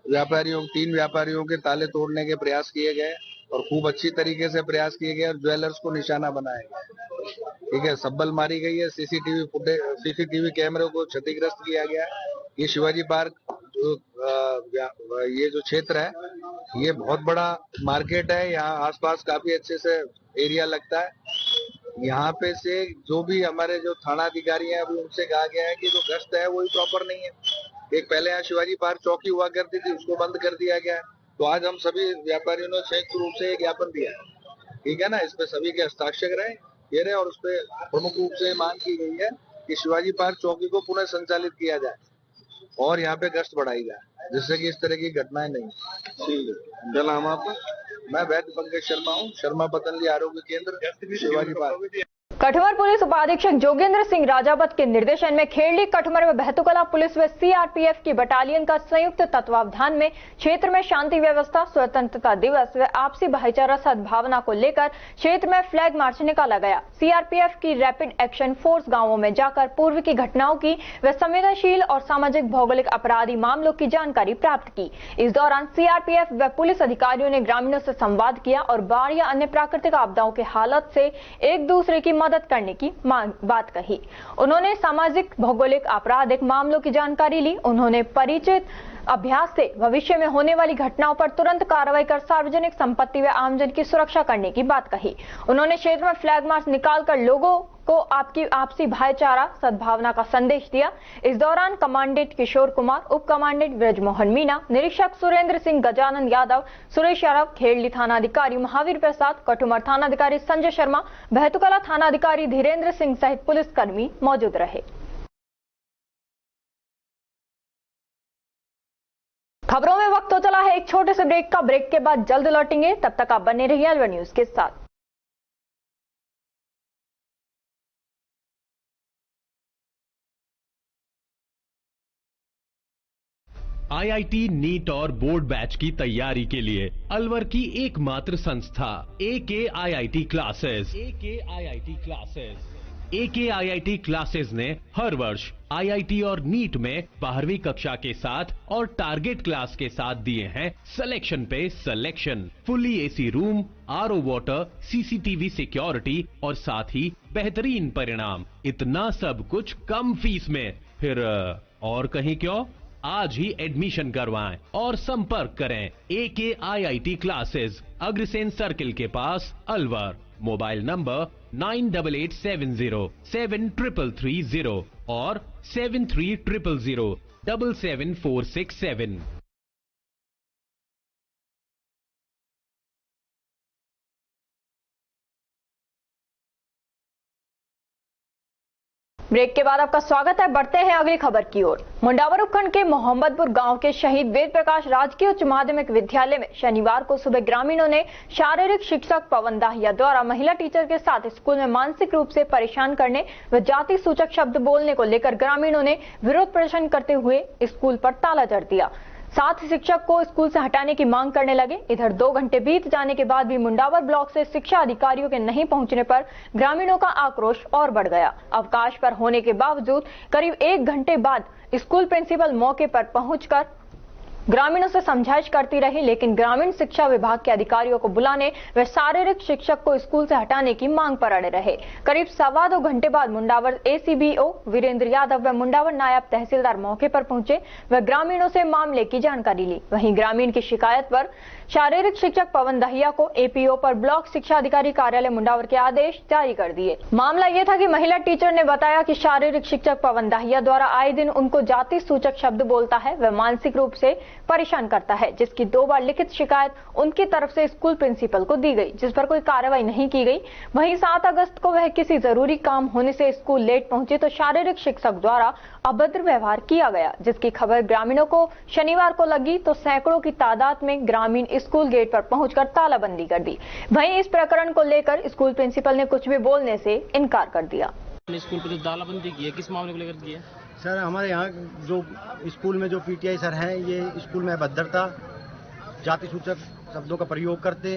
व्यापारियों 3 व्यापारियों के ताले तोड़ने के प्रयास किए गए और खूब अच्छी तरीके से प्रयास किए गए और ज्वेलर्स को निशाना बनाया गया। ठीक है, सब्बल मारी गई है। सीसीटीवी कैमरे को क्षतिग्रस्त किया गया है। ये शिवाजी पार्क ये जो क्षेत्र है, ये बहुत बड़ा मार्केट है। यहाँ आसपास काफी अच्छे से एरिया लगता है। यहाँ पे से जो भी हमारे जो थाना अधिकारी हैं, अभी उनसे कहा गया है कि जो गश्त है वो प्रॉपर नहीं है। एक पहले यहाँ शिवाजी पार्क चौकी हुआ करती थी, उसको बंद कर दिया गया है। तो आज हम सभी व्यापारियों ने संयुक्त रूप से एक ज्ञापन दिया है, ठीक है ना। इस पे सभी के हस्ताक्षर रहे और उस पे प्रमुख रूप से मांग की गई है कि शिवाजी पार्क चौकी को पुनः संचालित किया जाए और यहाँ पे गश्त बढ़ाई जाए, जिससे कि इस तरह की घटनाएं नहीं। क्या नाम आपका? मैं वैद्य पंकज शर्मा हूँ, शर्मा पतंजलि आरोग्य केंद्र शिवाजी पार्क। कठुमर पुलिस उपाधीक्षक जोगेंद्र सिंह राजावत के निर्देशन में खेड़ली, कठुमर में बहतुकला पुलिस व सीआरपीएफ की बटालियन का संयुक्त तत्वावधान में क्षेत्र में शांति व्यवस्था, स्वतंत्रता दिवस व आपसी भाईचारा सद्भावना को लेकर क्षेत्र में फ्लैग मार्च निकाला गया। सीआरपीएफ की रैपिड एक्शन फोर्स गांवों में जाकर पूर्व की घटनाओं की व संवेदनशील और सामाजिक भौगोलिक अपराधी मामलों की जानकारी प्राप्त की। इस दौरान सीआरपीएफ व पुलिस अधिकारियों ने ग्रामीणों से संवाद किया और बाढ़ या अन्य प्राकृतिक आपदाओं के हालत से एक दूसरे की मदद करने की बात कही। उन्होंने सामाजिक भौगोलिक आपराधिक मामलों की जानकारी ली। उन्होंने परिचित अभ्यास से भविष्य में होने वाली घटनाओं पर तुरंत कार्रवाई कर सार्वजनिक संपत्ति व आमजन की सुरक्षा करने की बात कही। उन्होंने क्षेत्र में फ्लैग मार्च निकालकर लोगों को आपसी भाईचारा सद्भावना का संदेश दिया। इस दौरान कमांडेंट किशोर कुमार, उप कमांडेंट ब्रजमोहन मीणा, निरीक्षक सुरेंद्र सिंह, गजानन यादव, सुरेश यादव, खेड़ली थानाधिकारी महावीर प्रसाद, कठुमर थानाधिकारी संजय शर्मा, बहतुकला थानाधिकारी धीरेन्द्र सिंह सहित पुलिसकर्मी मौजूद रहे। खबरों में वक्त हो चला है एक छोटे से ब्रेक का। ब्रेक के बाद जल्द लौटेंगे, तब तक आप बने रहिए अलवर न्यूज के साथ। आईआईटी, नीट और बोर्ड बैच की तैयारी के लिए अलवर की एकमात्र संस्था एके आईआईटी क्लासेस। एके आईआईटी क्लासेस ने हर वर्ष आईआईटी और नीट में 12वीं कक्षा के साथ और टारगेट क्लास के साथ दिए हैं सिलेक्शन पे selection. Fully AC room, RO water, CCTV security और साथ ही बेहतरीन परिणाम। इतना सब कुछ कम फीस में, फिर और कहीं क्यों? आज ही एडमिशन करवाएं और संपर्क करें एके आईआईटी क्लासेस, अग्रसेन सर्किल के पास, अलवर। मोबाइल नंबर 9870733330 और 7300077467। ब्रेक के बाद आपका स्वागत है। बढ़ते हैं अगली खबर की ओर। मुंडावर उपखंड के मोहम्मदपुर गांव के शहीद वेद प्रकाश राजकीय उच्च माध्यमिक विद्यालय में शनिवार को सुबह ग्रामीणों ने शारीरिक शिक्षक पवन दाहिया द्वारा महिला टीचर के साथ स्कूल में मानसिक रूप से परेशान करने व जाति सूचक शब्द बोलने को लेकर ग्रामीणों ने विरोध प्रदर्शन करते हुए स्कूल पर ताला जड़ दिया। साथ ही शिक्षक को स्कूल से हटाने की मांग करने लगे। इधर 2 घंटे बीत जाने के बाद भी मुंडावर ब्लॉक से शिक्षा अधिकारियों के नहीं पहुंचने पर ग्रामीणों का आक्रोश और बढ़ गया। अवकाश पर होने के बावजूद करीब 1 घंटे बाद स्कूल प्रिंसिपल मौके पर पहुंचकर ग्रामीणों से समझाइश करती रही, लेकिन ग्रामीण शिक्षा विभाग के अधिकारियों को बुलाने व शारीरिक शिक्षक को स्कूल से हटाने की मांग पर अड़े रहे। करीब 2.25 घंटे बाद मुंडावर एसीबीओ वीरेंद्र यादव व मुंडावर नायब तहसीलदार मौके पर पहुंचे व ग्रामीणों से मामले की जानकारी ली। वहीं ग्रामीण की शिकायत पर शारीरिक शिक्षक पवन दहिया को एपीओ पर ब्लॉक शिक्षा अधिकारी कार्यालय मुंडावर के आदेश जारी कर दिए। मामला ये था कि महिला टीचर ने बताया कि शारीरिक शिक्षक पवन दहिया द्वारा आए दिन उनको जाति सूचक शब्द बोलता है व मानसिक रूप से परेशान करता है, जिसकी 2 बार लिखित शिकायत उनकी तरफ से स्कूल प्रिंसिपल को दी गई, जिस पर कोई कार्रवाई नहीं की गई। वहीं 7 अगस्त को वह किसी जरूरी काम होने से स्कूल लेट पहुंची तो शारीरिक शिक्षक द्वारा अभद्र व्यवहार किया गया, जिसकी खबर ग्रामीणों को शनिवार को लगी तो सैकड़ों की तादाद में ग्रामीण स्कूल गेट पर पहुंचकर तालाबंदी कर दी। वहीं इस प्रकरण को लेकर स्कूल प्रिंसिपल ने कुछ भी बोलने से इनकार कर दिया। स्कूल पर जो तालाबंदी की है, किस मामले को लेकर की है? सर, हमारे यहाँ जो स्कूल में जो पीटीआई सर हैं, ये स्कूल में अभद्रता, जाति सूचक शब्दों का प्रयोग करते,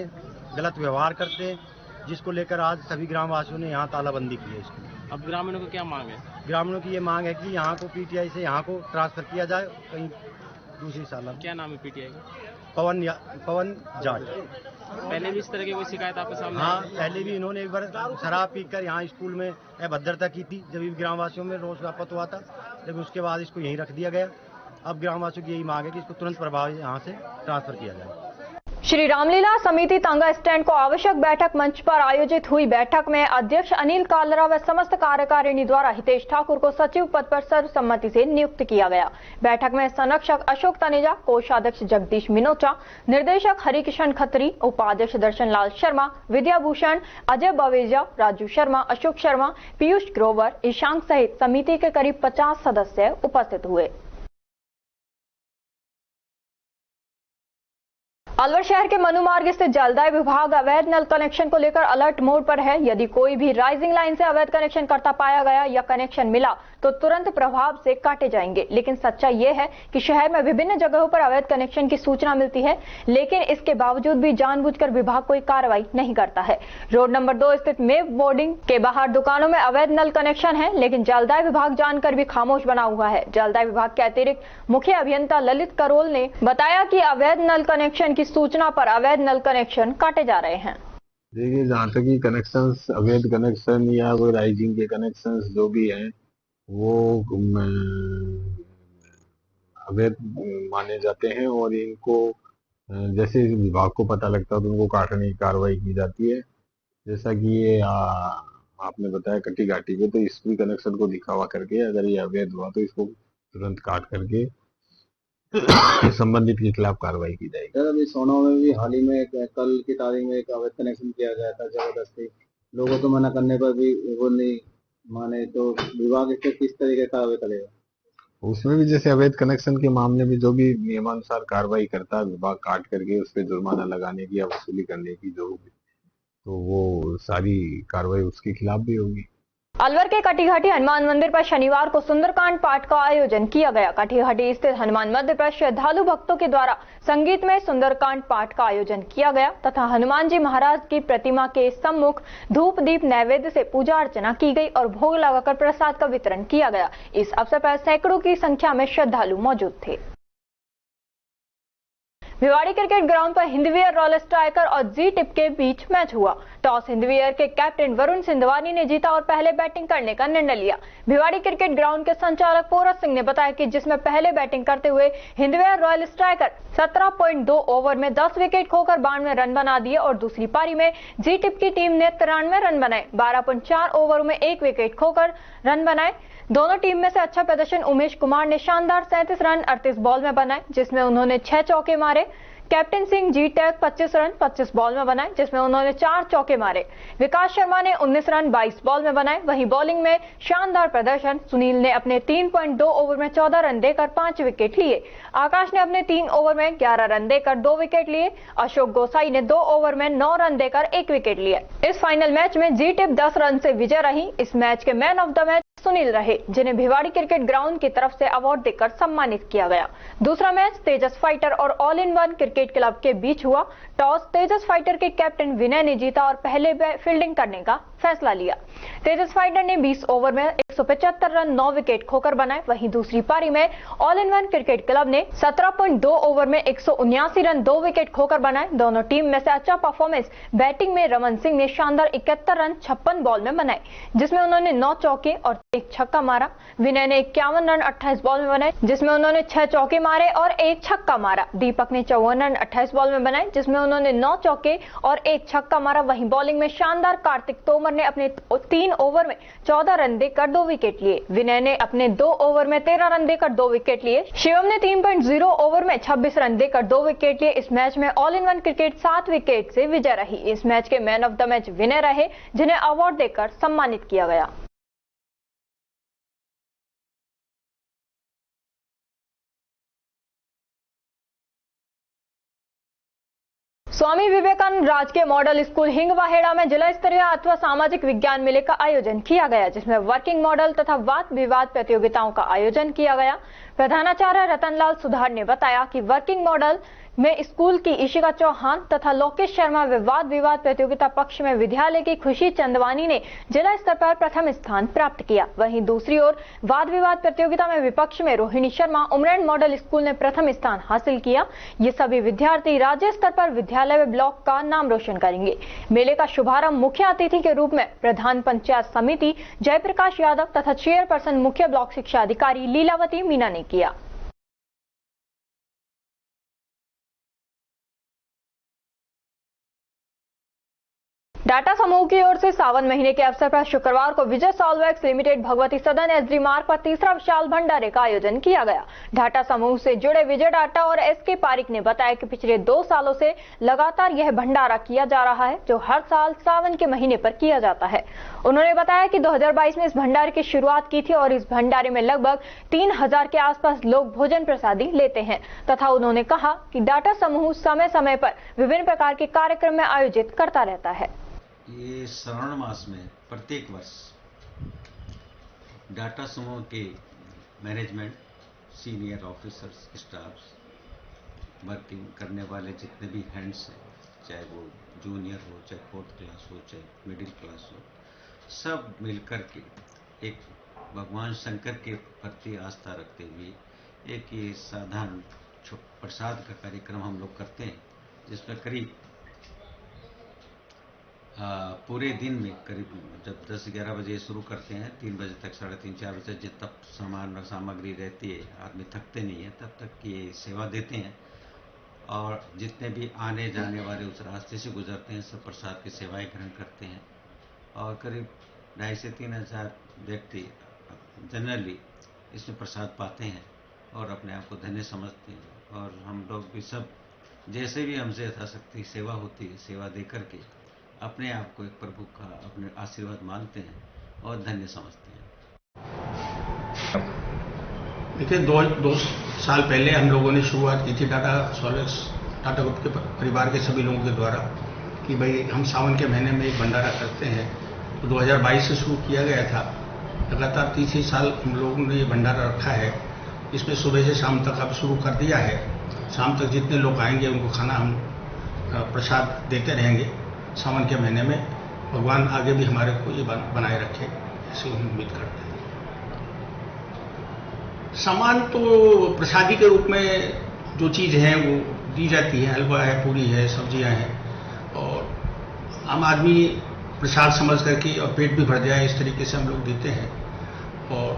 गलत व्यवहार करते, जिसको लेकर आज सभी ग्रामवासियों ने यहाँ तालाबंदी की है स्कूल। अब ग्रामीणों को क्या मांग है? ग्रामीणों की ये मांग है कि यहाँ को पीटीआई से यहाँ को ट्रांसफर किया जाए कहीं दूसरी साल। क्या नाम है पीटीआई का? पवन जाट। पहले भी इस तरह की कोई शिकायत आपके सामने? हाँ, पहले भी इन्होंने एक बार शराब पीकर यहाँ स्कूल में अभद्रता की थी, जब भी ग्रामवासियों में रोष व्याप्त हुआ था, लेकिन उसके बाद इसको यहीं रख दिया गया। अब ग्रामवासियों की यही मांग है कि इसको तुरंत प्रभाव यहाँ से ट्रांसफर किया जाए। श्री रामलीला समिति तांगा स्टैंड को आवश्यक बैठक मंच पर आयोजित हुई बैठक में अध्यक्ष अनिल कालरा व समस्त कार्यकारिणी द्वारा हितेश ठाकुर को सचिव पद पर सर्वसम्मति से नियुक्त किया गया। बैठक में संरक्षक अशोक तनेजा, कोषाध्यक्ष जगदीश मिनोचा, निर्देशक हरिकिशन खत्री, उपाध्यक्ष दर्शन लाल शर्मा, विद्याभूषण, अजय बवेजा, राजू शर्मा, अशोक शर्मा, पीयूष ग्रोवर, ईशांक सहित समिति के करीब 50 सदस्य उपस्थित हुए। अलवर शहर के मनु मार्ग स्थित जलदाय विभाग अवैध नल कनेक्शन को लेकर अलर्ट मोड पर है। यदि कोई भी राइजिंग लाइन से अवैध कनेक्शन करता पाया गया या कनेक्शन मिला तो तुरंत प्रभाव से काटे जाएंगे। लेकिन सच्चाई ये है कि शहर में विभिन्न जगहों पर अवैध कनेक्शन की सूचना मिलती है, लेकिन इसके बावजूद भी जानबूझकर विभाग कोई कार्रवाई नहीं करता है। रोड नंबर 2 स्थित मेव बोर्डिंग के बाहर दुकानों में अवैध नल कनेक्शन है, लेकिन जलदाय विभाग जानकर भी खामोश बना हुआ है। जलदाय विभाग के अतिरिक्त मुख्य अभियंता ललित करोल ने बताया कि अवैध नल कनेक्शन की सूचना पर अवैध नल कनेक्शन काटे जा रहे हैं। देखिए, जहाँ तक कि कनेक्शंस, अवैध कनेक्शन या कोई राइजिंग के कनेक्शंस जो भी हैं वो अवैध माने जाते हैं और इनको जैसे विभाग को पता लगता है तो उनको काटने की कार्रवाई की जाती है। जैसा कि ये आपने बताया कटी घाटी पे, तो इस कनेक्शन को दिखावा करके अगर ये अवैध हुआ तो इसको तुरंत काट करके संबंधित के खिलाफ कार्रवाई की जाएगी। सर, अभी सोनो में भी हाल ही में कल की तारीख में एक अवैध कनेक्शन किया गया था जबरदस्ती, लोगों को मना करने पर भी वो नहीं माने, तो विभाग इससे किस तरीके का कार्रवाई करेगा? उसमें भी जैसे अवैध कनेक्शन के मामले में जो भी नियमानुसार कार्रवाई करता है विभाग, काट करके उस पर जुर्माना लगाने की या वसूली करने की जो होगी, तो वो सारी कार्रवाई उसके खिलाफ भी होगी। अलवर के कटीघाटी हनुमान मंदिर पर शनिवार को सुंदरकांड पाठ का आयोजन किया गया। कटीघाटी स्थित हनुमान मंदिर पर श्रद्धालु भक्तों के द्वारा संगीत में सुंदरकांड पाठ का आयोजन किया गया तथा हनुमान जी महाराज की प्रतिमा के सम्मुख धूप दीप नैवेद्य से पूजा अर्चना की गई और भोग लगाकर प्रसाद का वितरण किया गया। इस अवसर पर सैकड़ों की संख्या में श्रद्धालु मौजूद थे। भिवाड़ी क्रिकेट ग्राउंड पर हिंदवीयर रॉयल स्ट्राइकर और जी टिप के बीच मैच हुआ। टॉस हिंदवीयर के कैप्टन वरुण सिंधवानी ने जीता और पहले बैटिंग करने का निर्णय लिया। भिवाड़ी क्रिकेट ग्राउंड के संचालक पोरस सिंह ने बताया कि जिसमें पहले बैटिंग करते हुए हिंदवीयर रॉयल स्ट्राइकर 17.2 ओवर में 10 विकेट खोकर 92 रन बना दिए और दूसरी पारी में जी टिप की टीम ने 93 रन बनाए। 12.4 ओवर में 1 विकेट खोकर रन बनाए। दोनों टीम में से अच्छा प्रदर्शन उमेश कुमार ने शानदार 37 रन 38 बॉल में बनाए, जिसमें उन्होंने 6 चौके मारे। Captain Singh ji take 25 run 25 ball में बनाए, जिसमें उन्होंने 4 चौके मारे। विकास शर्मा ने 19 रन 22 बॉल में बनाए। वहीं बॉलिंग में शानदार प्रदर्शन सुनील ने अपने 3.2 ओवर में 14 रन देकर 5 विकेट लिए। आकाश ने अपने 3 ओवर में 11 रन देकर 2 विकेट लिए। अशोक गोसाई ने 2 ओवर में 9 रन देकर 1 विकेट लिए। इस फाइनल मैच में जी टिप 10 रन से विजय रही। इस मैच के man of the match Sunil रहे, जिन्हें भिवाड़ी क्रिकेट ग्राउंड की तरफ से अवार्ड देकर सम्मानित किया गया। दूसरा मैच तेजस फाइटर और all in one cricket club के बीच हुआ। टॉस तेजस फाइटर के कैप्टन विनय ने जीता और पहले फील्डिंग करने का फैसला लिया। तेजस फाइटर ने 20 ओवर में 175 रन 9 विकेट खोकर बनाए। वहीं दूसरी पारी में all in one cricket club ने 17.2 ओवर में 179 रन 2 विकेट खोकर बनाए। दोनों टीम में से अच्छा परफॉर्मेंस बैटिंग में रमन सिंह ने शानदार 71 रन 56 बॉल में बनाए, जिसमें उन्होंने 9 चौके और 1 छक्का मारा। विनय ने 51 रन 28 बॉल में बनाए, जिसमें उन्होंने 6 चौके मारे और 1 छक्का मारा। दीपक ने 54 रन 28 बॉल में बनाए, जिसमें उन्होंने 9 चौके और 1 छक्का मारा। वहीं बॉलिंग में शानदार कार्तिक तोमर ने अपने 3 ओवर में 14 रन देकर 2 विकेट लिए। विनय ने अपने 2 ओवर में 13 रन देकर 2 विकेट लिए। शिवम ने 3.0 ओवर में 26 रन देकर 2 विकेट लिए। इस मैच में all in one cricket 7 wicket से विजय रही। इस मैच के मैन ऑफ द मैच विनय रहे, जिन्हें अवार्ड देकर सम्मानित किया गया। स्वामी विवेकानंद राजकीय मॉडल स्कूल हिंगवाहेड़ा में जिला स्तरीय अथवा सामाजिक विज्ञान मेले का आयोजन किया गया, जिसमें वर्किंग मॉडल तथा वाद विवाद प्रतियोगिताओं का आयोजन किया गया। प्रधानाचार्य रतनलाल सुधार ने बताया कि वर्किंग मॉडल में स्कूल की इशिका चौहान तथा लोकेश शर्मा वाद विवाद प्रतियोगिता पक्ष में विद्यालय की खुशी चंदवानी ने जिला स्तर पर प्रथम स्थान प्राप्त किया। वहीं दूसरी ओर वाद विवाद प्रतियोगिता में विपक्ष में रोहिणी शर्मा उमरेड मॉडल स्कूल ने प्रथम स्थान हासिल किया। ये सभी विद्यार्थी राज्य स्तर पर विद्यालय व ब्लॉक का नाम रोशन करेंगे। मेले का शुभारंभ मुख्य अतिथि के रूप में प्रधान पंचायत समिति जयप्रकाश यादव तथा चेयरपर्सन मुख्य ब्लॉक शिक्षा अधिकारी लीलावती मीना ने किया। डाटा समूह की ओर से सावन महीने के अवसर पर शुक्रवार को विजय सॉल्वैक्स लिमिटेड भगवती सदन एसडी मार्ग पर तीसरा विशाल भंडारे का आयोजन किया गया। डाटा समूह से जुड़े विजय डाटा और एसके पारिक ने बताया कि पिछले 2 सालों से लगातार यह भंडारा किया जा रहा है, जो हर साल सावन के महीने पर किया जाता है। उन्होंने बताया कि 2022 में इस भंडारे की शुरुआत की थी और इस भंडारे में लगभग 3000 के आसपास लोग भोजन प्रसादी लेते हैं तथा उन्होंने कहा कि डाटा समूह समय समय पर विभिन्न प्रकार के कार्यक्रम में आयोजित करता रहता है। ये श्रावण मास में प्रत्येक वर्ष डाटा समूह के management, senior officers, staffs, working करने वाले जितने भी हैंड्स हैं, चाहे वो जूनियर हो, चाहे 4th क्लास हो, चाहे मिडिल क्लास हो, सब मिलकर के एक भगवान शंकर के प्रति आस्था रखते हुए एक ये साधारण प्रसाद का कार्यक्रम हम लोग करते हैं, जिसमें करीब पूरे दिन में करीब जब 10-11 बजे शुरू करते हैं 3 बजे तक, 3:30-4 बजे जब तक सामग्री रहती है, आदमी थकते नहीं है, तब तक ये सेवा देते हैं। और जितने भी आने जाने वाले उस रास्ते से गुजरते हैं सब प्रसाद की सेवाएं ग्रहण करते हैं। और करीब 2,500 से 3,000 व्यक्ति जनरली इसमें प्रसाद पाते हैं और अपने आप को धन्य समझते हैं। और हम लोग भी सब जैसे भी हमसे यथाशक्ति सेवा होती है, सेवा दे करके अपने आप को एक प्रभु का अपने आशीर्वाद मानते हैं और धन्य समझते हैं। देखिए 2 साल पहले हम लोगों ने शुरुआत की थी टाटा ग्रुप के परिवार के सभी लोगों के द्वारा कि भाई हम सावन के महीने में एक भंडारा करते हैं। तो 2022 से शुरू किया गया था। लगातार 3 साल हम लोगों ने ये भंडारा रखा है। इसमें सुबह से शाम तक अब शुरू कर दिया है। शाम तक जितने लोग आएंगे उनको खाना हम प्रसाद देते रहेंगे सावन के महीने में। भगवान आगे भी हमारे को ये बनाए रखे, ऐसी हम उम्मीद करते हैं। सामान तो प्रसादी के रूप में जो चीज़ है वो दी जाती है, हलवा है, पूरी है, सब्जियां हैं, और आम आदमी प्रसाद समझ करके और पेट भी भर जाए इस तरीके से हम लोग देते हैं। और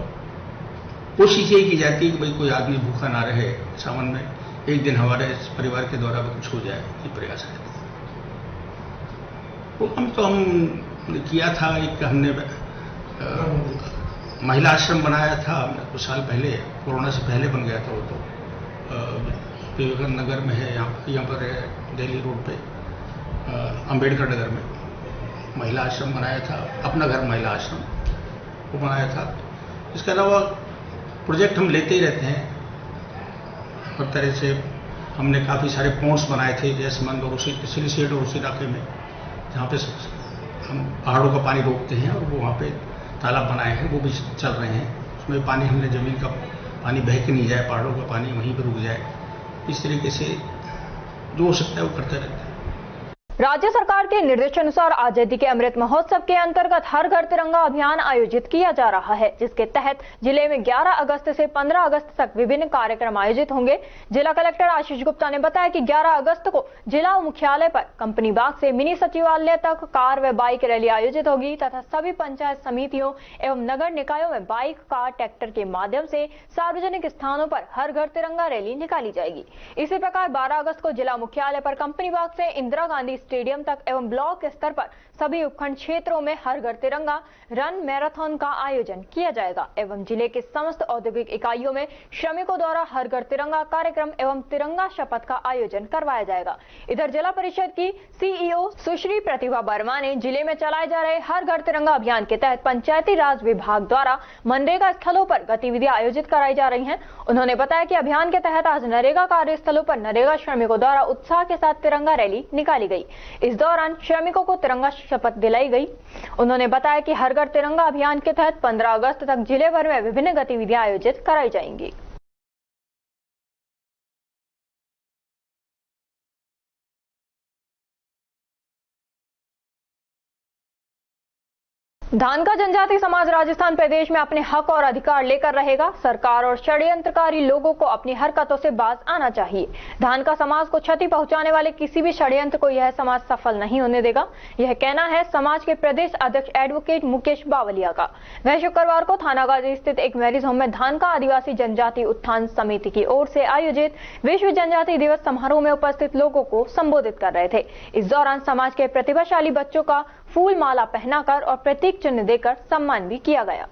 कोशिश यही की जाती है कि भाई कोई आदमी भूखा ना रहे, सावन में एक दिन हमारे परिवार के द्वारा भी कुछ हो जाए, ये प्रयास है। हम किया था, एक हमने महिला आश्रम बनाया था कुछ साल पहले, कोरोना से पहले बन गया था वो। तो विवेकानंद नगर में है, यहाँ पर है दिल्ली रोड पे, अंबेडकर नगर में महिला आश्रम बनाया था, अपना घर महिला आश्रम वो बनाया था। इसके अलावा प्रोजेक्ट हम लेते ही रहते हैं हर तरह से। हमने काफ़ी सारे पोर्ट्स बनाए थे, जैसे मान लो सिलीसेट और उस इलाके में जहाँ पे हम पहाड़ों का पानी रोकते हैं, और वो वहाँ पे तालाब बनाए हैं, वो भी चल रहे हैं। उसमें पानी हमने ज़मीन का पानी बह के नहीं जाए, पहाड़ों का पानी वहीं पर रुक जाए। इस तरीके से जो हो सकता है वो करते रहते हैं। राज्य सरकार के निर्देशानुसार आजादी के अमृत महोत्सव के अंतर्गत हर घर तिरंगा अभियान आयोजित किया जा रहा है, जिसके तहत जिले में 11 अगस्त से 15 अगस्त तक विभिन्न कार्यक्रम आयोजित होंगे। जिला कलेक्टर आशीष गुप्ता ने बताया कि 11 अगस्त को जिला मुख्यालय पर कंपनी बाग से मिनी सचिवालय तक कार व बाइक रैली आयोजित होगी तथा सभी पंचायत समितियों एवं नगर निकायों में बाइक, कार, ट्रैक्टर के माध्यम से सार्वजनिक स्थानों पर हर घर तिरंगा रैली निकाली जाएगी। इसी प्रकार 12 अगस्त को जिला मुख्यालय पर कंपनी बाग से इंदिरा गांधी स्टेडियम तक एवं ब्लॉक स्तर पर सभी उपखंड क्षेत्रों में हर घर तिरंगा रन मैराथन का आयोजन किया जाएगा एवं जिले के समस्त औद्योगिक इकाइयों में श्रमिकों द्वारा हर घर तिरंगा कार्यक्रम एवं तिरंगा शपथ का आयोजन करवाया जाएगा। इधर जिला परिषद की सीईओ सुश्री प्रतिभा वर्मा ने जिले में चलाए जा रहे हर घर तिरंगा अभियान के तहत पंचायती राज विभाग द्वारा मनरेगा स्थलों पर गतिविधियां आयोजित कराई जा रही हैं। उन्होंने बताया कि अभियान के तहत आज नरेगा कार्यस्थलों पर नरेगा श्रमिकों द्वारा उत्साह के साथ तिरंगा रैली निकाली गई। इस दौरान श्रमिकों को तिरंगा शपथ दिलाई गई। उन्होंने बताया कि हर घर तिरंगा अभियान के तहत 15 अगस्त तक जिले भर में विभिन्न गतिविधियां आयोजित कराई जाएंगी। धान का जनजाति समाज राजस्थान प्रदेश में अपने हक और अधिकार लेकर रहेगा। सरकार और षड्यंत्रकारी लोगों को अपनी हरकतों से बाज आना चाहिए। धान का समाज को क्षति पहुंचाने वाले किसी भी षड्यंत्र को यह समाज सफल नहीं होने देगा। यह कहना है समाज के प्रदेश अध्यक्ष एडवोकेट मुकेश बावलिया का। वह शुक्रवार को थानागाजी स्थित एक मैरिज होम में धान का आदिवासी जनजाति उत्थान समिति की ओर से आयोजित विश्व जनजाति दिवस समारोह में उपस्थित लोगों को संबोधित कर रहे थे। इस दौरान समाज के प्रतिभाशाली बच्चों का फूल माला पहनाकर और प्रतीक चिन्ह देकर सम्मान भी किया गया।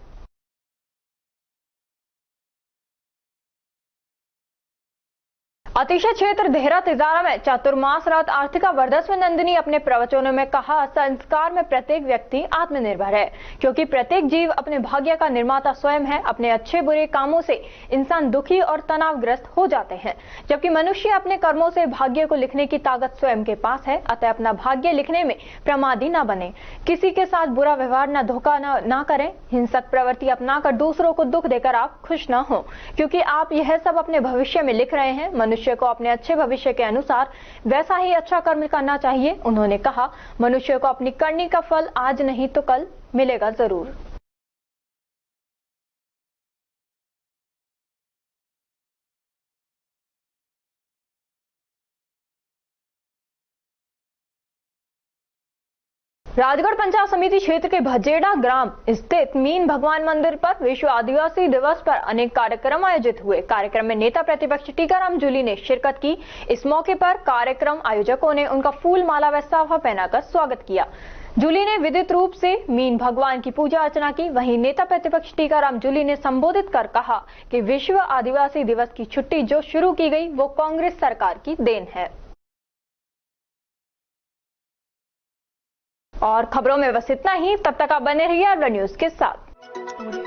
अतिशय क्षेत्र देहरा तिजारा में चातुर्मास रात आर्थिका वर्धस्व नंदिनी अपने प्रवचनों में कहा, संस्कार में प्रत्येक व्यक्ति आत्मनिर्भर है क्योंकि प्रत्येक जीव अपने भाग्य का निर्माता स्वयं है। अपने अच्छे बुरे कामों से इंसान दुखी और तनावग्रस्त हो जाते हैं, जबकि मनुष्य अपने कर्मों से भाग्य को लिखने की ताकत स्वयं के पास है। अतः अपना भाग्य लिखने में प्रमादी न बने, किसी के साथ बुरा व्यवहार न धोखा न करें, हिंसक प्रवृत्ति अपनाकर दूसरों को दुख देकर आप खुश न हो, क्योंकि आप यह सब अपने भविष्य में लिख रहे हैं। मनुष्य को अपने अच्छे भविष्य के अनुसार वैसा ही अच्छा कर्म करना चाहिए। उन्होंने कहा, मनुष्य को अपनी करनी का फल आज नहीं तो कल मिलेगा जरूर। राजगढ़ पंचायत समिति क्षेत्र के भजेड़ा ग्राम स्थित मीन भगवान मंदिर पर विश्व आदिवासी दिवस पर अनेक कार्यक्रम आयोजित हुए। कार्यक्रम में नेता प्रतिपक्ष टीकाराम जूली ने शिरकत की। इस मौके पर कार्यक्रम आयोजकों ने उनका फूल माला व साफा पहनाकर स्वागत किया। जूली ने विधित रूप से मीन भगवान की पूजा अर्चना की। वहीं नेता प्रतिपक्ष टीकाराम जूली ने संबोधित कर कहा कि विश्व आदिवासी दिवस की छुट्टी जो शुरू की गई वो कांग्रेस सरकार की देन है। और खबरों में बस इतना ही। तब तक आप बने रहिए अर्बन न्यूज के साथ।